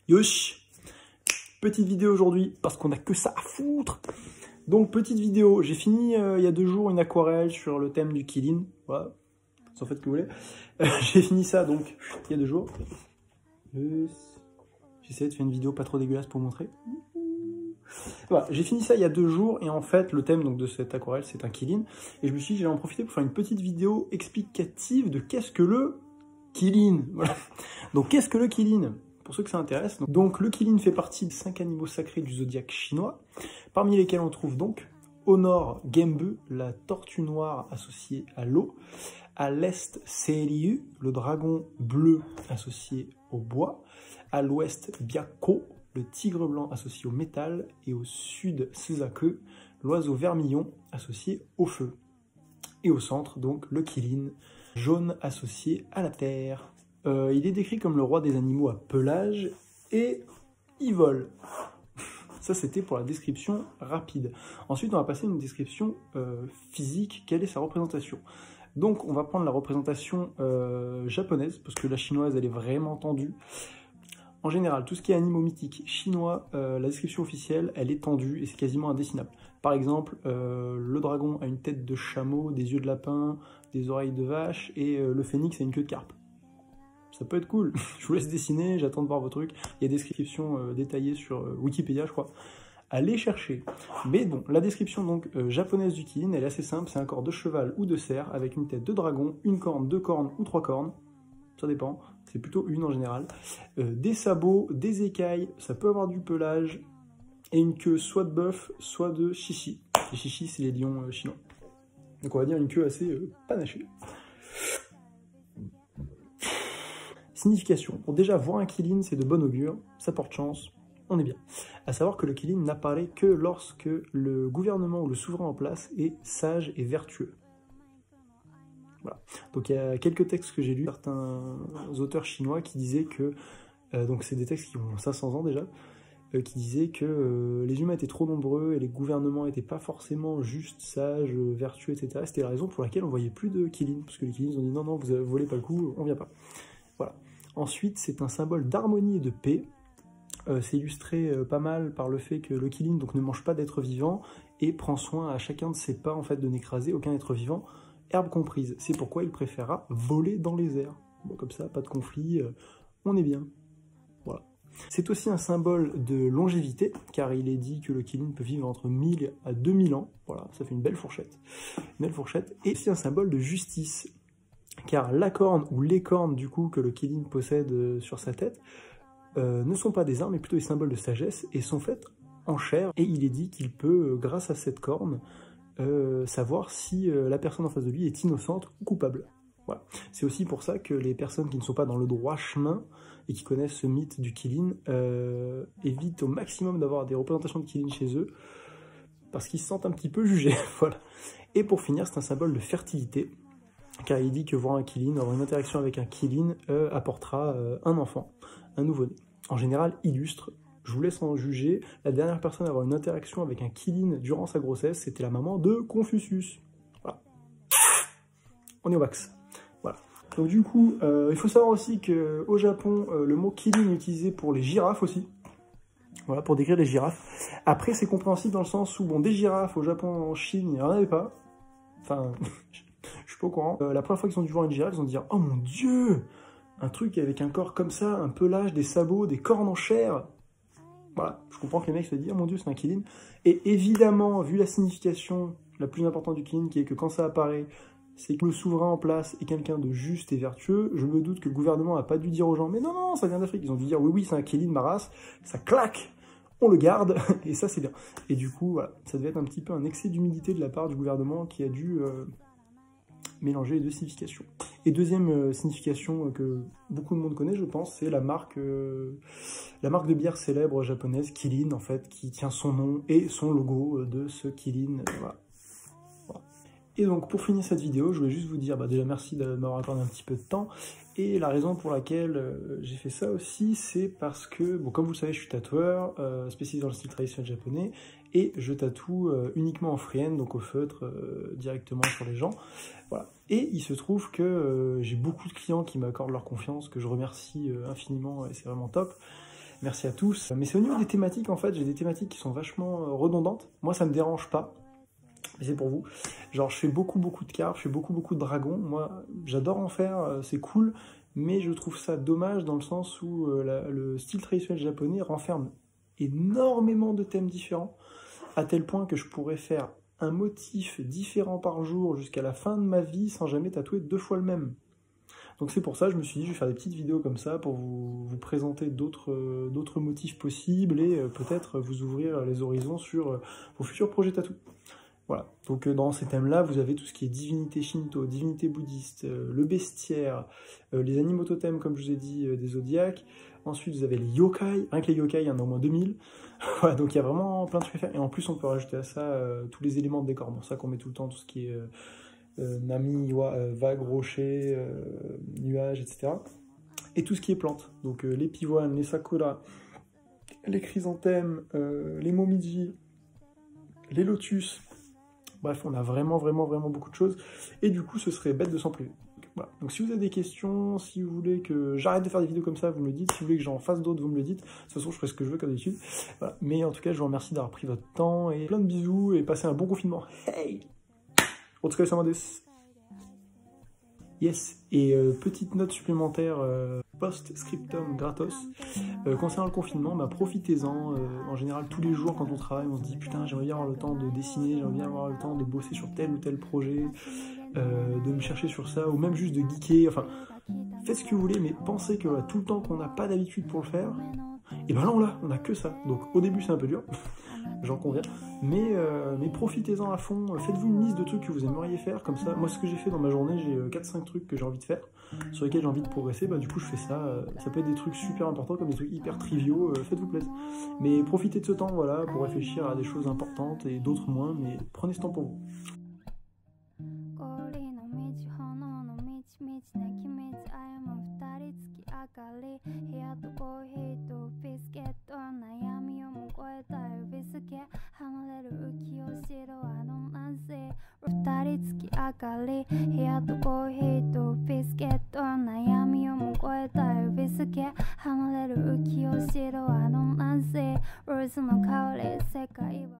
Yosh, petite vidéo aujourd'hui parce qu'on a que ça à foutre. Donc petite vidéo, j'ai fini il y a 2 jours une aquarelle sur le thème du Qilin. Voilà, c'est en fait ce que vous voulez. J'ai fini ça donc il y a 2 jours. J'essaie de faire une vidéo pas trop dégueulasse pour montrer. Voilà, j'ai fini ça il y a 2 jours et en fait le thème donc, de cette aquarelle c'est un Qilin. Et je me suis dit j'allais en profiter pour faire une petite vidéo explicative de qu'est-ce que le Qilin. Voilà. Donc qu'est-ce que le Qilin? Pour ceux que ça intéresse. Donc le Qilin fait partie des 5 animaux sacrés du zodiaque chinois, parmi lesquels on trouve donc au nord Genbu, la tortue noire associée à l'eau, à l'est Seiryu, le dragon bleu associé au bois, à l'ouest Byakko, le tigre blanc associé au métal, et au sud Suzaku, l'oiseau vermillon associé au feu. Et au centre donc le Qilin, jaune associé à la terre. Il est décrit comme le roi des animaux à pelage et il vole. Ça, c'était pour la description rapide. Ensuite, on va passer à une description physique. Quelle est sa représentation? Donc, on va prendre la représentation japonaise, parce que la chinoise, elle est vraiment tendue. En général, tout ce qui est animaux mythiques chinois, la description officielle, elle est tendue et c'est quasiment indessinable. Par exemple, le dragon a une tête de chameau, des yeux de lapin, des oreilles de vache, et le phénix a une queue de carpe. Ça peut être cool. Je vous laisse dessiner, j'attends de voir vos trucs. Il y a des descriptions détaillées sur Wikipédia, je crois. Allez chercher. Mais bon, la description donc japonaise du Qilin, elle est assez simple. C'est un corps de cheval ou de cerf avec une tête de dragon, une corne, 2 cornes ou 3 cornes. Ça dépend. C'est plutôt une en général. Des sabots, des écailles, ça peut avoir du pelage. Et une queue soit de bœuf, soit de chichi. Les chichis, c'est les lions chinois. Donc on va dire une queue assez panachée. Signification. Pour déjà voir un Qilin, c'est de bon augure, ça porte chance, on est bien. À savoir que le Qilin n'apparaît que lorsque le gouvernement ou le souverain en place est sage et vertueux. Voilà. Donc il y a quelques textes que j'ai lus, certains auteurs chinois qui disaient que, donc c'est des textes qui ont 500 ans déjà, qui disaient que les humains étaient trop nombreux et les gouvernements n'étaient pas forcément justes, sages, vertueux, etc. C'était la raison pour laquelle on voyait plus de Qilin, parce que les Qilins ont dit non, non, vous volez pas le coup, on vient pas. Voilà. Ensuite, c'est un symbole d'harmonie et de paix. C'est illustré pas mal par le fait que le Qilin donc, ne mange pas d'êtres vivants et prend soin à chacun de ses pas en fait, de n'écraser aucun être vivant, herbe comprise. C'est pourquoi il préférera voler dans les airs. Bon, comme ça, pas de conflit, on est bien. Voilà. C'est aussi un symbole de longévité, car il est dit que le Qilin peut vivre entre 1000 à 2000 ans. Voilà, ça fait une belle fourchette. Une belle fourchette. Et c'est un symbole de justice. Car la corne ou les cornes du coup que le Qilin possède sur sa tête ne sont pas des armes mais plutôt des symboles de sagesse et sont faites en chair. Et il est dit qu'il peut, grâce à cette corne, savoir si la personne en face de lui est innocente ou coupable. Voilà. C'est aussi pour ça que les personnes qui ne sont pas dans le droit chemin et qui connaissent ce mythe du Qilin évitent au maximum d'avoir des représentations de Qilin chez eux parce qu'ils se sentent un petit peu jugés. Voilà. Et pour finir, c'est un symbole de fertilité. Car il dit que voir un Qilin, avoir une interaction avec un Qilin, apportera un enfant, un nouveau-né. En général, illustre. Je vous laisse en juger. La dernière personne à avoir une interaction avec un Qilin durant sa grossesse, c'était la maman de Confucius. Voilà. On est au max. Voilà. Donc du coup, il faut savoir aussi qu'au Japon, le mot Qilin est utilisé pour les girafes aussi. Voilà, pour décrire les girafes. Après, c'est compréhensible dans le sens où, bon, des girafes au Japon, en Chine, il n'y en avait pas. Enfin... Je suis pas au courant. La première fois qu'ils ont dû voir une girafe, ils ont dit « Oh mon Dieu !» Un truc avec un corps comme ça, un pelage, des sabots, des cornes en chair. Voilà, je comprends que les mecs se disent « Oh mon Dieu, c'est un Qilin !» Et évidemment, vu la signification la plus importante du Qilin, qui est que quand ça apparaît, c'est que le souverain en place est quelqu'un de juste et vertueux, je me doute que le gouvernement n'a pas dû dire aux gens « Mais non, non, ça vient d'Afrique !» Ils ont dû dire « Oui, oui, c'est un Qilin, ma race, ça claque !» On le garde, et ça c'est bien. Et du coup, voilà, ça devait être un petit peu un excès d'humilité de la part du gouvernement qui a dû... mélanger les deux significations. Et deuxième signification que beaucoup de monde connaît, je pense, c'est la marque de bière célèbre japonaise, Qilin, en fait, qui tient son nom et son logo de ce Qilin. Voilà. Voilà. Et donc, pour finir cette vidéo, je voulais juste vous dire, déjà merci de m'avoir accordé un petit peu de temps. Et la raison pour laquelle j'ai fait ça aussi, c'est parce que, bon, comme vous le savez, je suis tatoueur, spécialisé dans le style traditionnel japonais, et je tatoue uniquement en freehand, donc au feutre, directement sur les gens. Voilà. Et il se trouve que j'ai beaucoup de clients qui m'accordent leur confiance, que je remercie infiniment, et c'est vraiment top. Merci à tous. Mais c'est au niveau des thématiques, en fait, j'ai des thématiques qui sont vachement redondantes. Moi, ça me dérange pas. Mais c'est pour vous. Genre, je fais beaucoup de cartes, je fais beaucoup de dragons. Moi, j'adore en faire, c'est cool. Mais je trouve ça dommage dans le sens où le style traditionnel japonais renferme énormément de thèmes différents, à tel point que je pourrais faire un motif différent par jour jusqu'à la fin de ma vie sans jamais tatouer 2 fois le même. Donc c'est pour ça que je me suis dit, je vais faire des petites vidéos comme ça pour vous présenter d'autres motifs possibles et peut-être vous ouvrir les horizons sur vos futurs projets tatou. Voilà, donc dans ces thèmes-là, vous avez tout ce qui est divinité shinto, divinité bouddhiste, le bestiaire, les animaux totems, comme je vous ai dit, des zodiaques. Ensuite, vous avez les yokai. Rien que les yokai, il y en a au moins 2000. Voilà, donc il y a vraiment plein de trucs à faire. Et en plus, on peut rajouter à ça tous les éléments de décor. Bon, ça qu'on met tout le temps, tout ce qui est nami, vagues, rochers, nuages, etc. Et tout ce qui est plantes. Donc les pivoines, les sakura, les chrysanthèmes, les momiji, les lotus. Bref, on a vraiment beaucoup de choses. Et du coup, ce serait bête de s'en priver. Voilà. Donc si vous avez des questions, si vous voulez que j'arrête de faire des vidéos comme ça, vous me le dites. Si vous voulez que j'en fasse d'autres, vous me le dites. De toute façon, je ferai ce que je veux comme d'habitude. Voilà. Mais en tout cas, je vous remercie d'avoir pris votre temps. Et plein de bisous et passez un bon confinement. Hey! Otsukaresama desu. Yes. Et petite note supplémentaire post-scriptum gratos. Concernant le confinement, bah, profitez-en. En général, tous les jours, quand on travaille, on se dit putain, j'aimerais bien avoir le temps de dessiner, j'aimerais bien avoir le temps de bosser sur tel ou tel projet, de me chercher sur ça, ou même juste de geeker. Enfin, faites ce que vous voulez, mais pensez que voilà, tout le temps qu'on n'a pas d'habitude pour le faire, et ben là, on a que ça. Donc au début, c'est un peu dur, j'en conviens, mais profitez-en à fond. Faites-vous une liste de trucs que vous aimeriez faire, comme ça. Moi, ce que j'ai fait dans ma journée, j'ai 4-5 trucs que j'ai envie de faire, sur lesquels j'ai envie de progresser. Bah, du coup, je fais ça. Ça peut être des trucs super importants, comme des trucs hyper triviaux. Faites-vous plaisir. Mais profitez de ce temps, voilà, pour réfléchir à des choses importantes et d'autres moins, mais prenez ce temps pour vous. Butter 付き上がり部屋とコーヒ